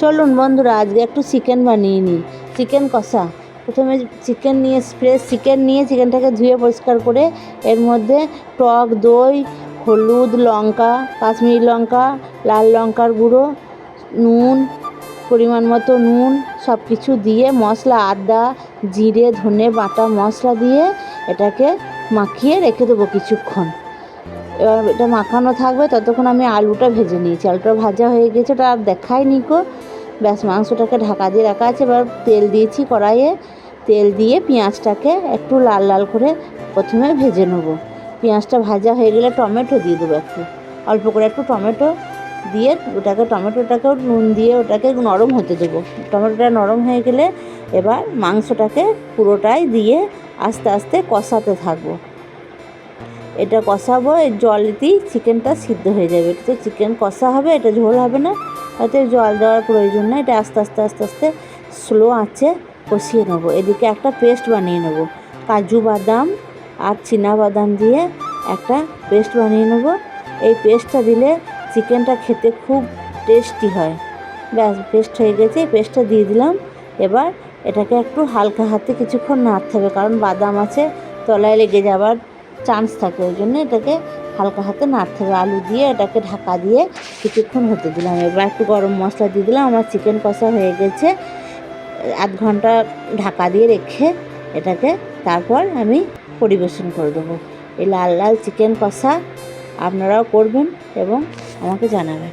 চলুন বন্ধুরা, আজকে একটু চিকেন বানিয়ে নিই, চিকেন কষা। প্রথমে চিকেন নিয়ে ফ্রেশ চিকেন নিয়ে চিকেনটাকে ধুয়ে পরিষ্কার করে এর মধ্যে টক দই, হলুদ, লঙ্কা, কাশ্মীরি লঙ্কা, লাল লঙ্কার গুঁড়ো, নুন, পরিমাণ মতো নুন, সব কিছু দিয়ে মশলা, আদা, জিরে, ধনে বাটা মশলা দিয়ে এটাকে মাখিয়ে রেখে দেবো কিছুক্ষণ। এবার এটা মাখানো থাকবে, ততক্ষণ আমি আলুটা ভেজে নিয়েছি। আলুটা ভাজা হয়ে গেছে, ওটা আর দেখাইনি কো। ব্যাস, মাংসটাকে ঢাকা দিয়ে রাখা আছে। এবার তেল দিয়েছি কড়াইয়ে, তেল দিয়ে পেঁয়াজটাকে একটু লাল লাল করে প্রথমে ভেজে নেবো। পেঁয়াজটা ভাজা হয়ে গেলে টমেটো দিয়ে দেবো, একটু অল্প করে একটু টমেটো দিয়ে টমেটোটাকেও নুন দিয়ে ওটাকে নরম হতে দেবো। টমেটোটা নরম হয়ে গেলে এবার মাংসটাকে পুরোটাই দিয়ে আস্তে আস্তে কষাতে থাকবো। এটা কষাবো, এই জলেতেই চিকেনটা সিদ্ধ হয়ে যাবে। এটা তো চিকেন কষা হবে, এটা ঝোল হবে না, তাতে জল দেওয়ার প্রয়োজন নেই। এটা আস্তে আস্তে আস্তে আস্তে স্লো আঁচে কষিয়ে নেবো। এদিকে একটা পেস্ট বানিয়ে নেবো, কাজু বাদাম আর বাদাম দিয়ে একটা পেস্ট বানিয়ে নেবো। এই পেস্টটা দিলে চিকেনটা খেতে খুব টেস্টি হয়। ব্যাস, পেস্ট হয়ে গেছে, এই পেস্টটা দিয়ে দিলাম। এবার এটাকে একটু হালকা হাতে কিছুক্ষণ নাড়তে হবে, কারণ বাদাম আছে, তলায় লেগে যাওয়ার চান্স থাকে, ওই জন্য এটাকে হালকা হাতে নাড়তে হবে। আলু দিয়ে এটাকে ঢাকা দিয়ে কিছুক্ষণ হতে দিলাম। এবার একটু গরম মশলা দিয়ে দিলাম। আমার চিকেন কষা হয়ে গেছে। আধ ঘন্টা ঢাকা দিয়ে রেখে এটাকে তারপর আমি পরিবেশন করে দেবো। এই লাল লাল চিকেন কষা আপনারাও করবেন এবং আমাকে জানাবেন।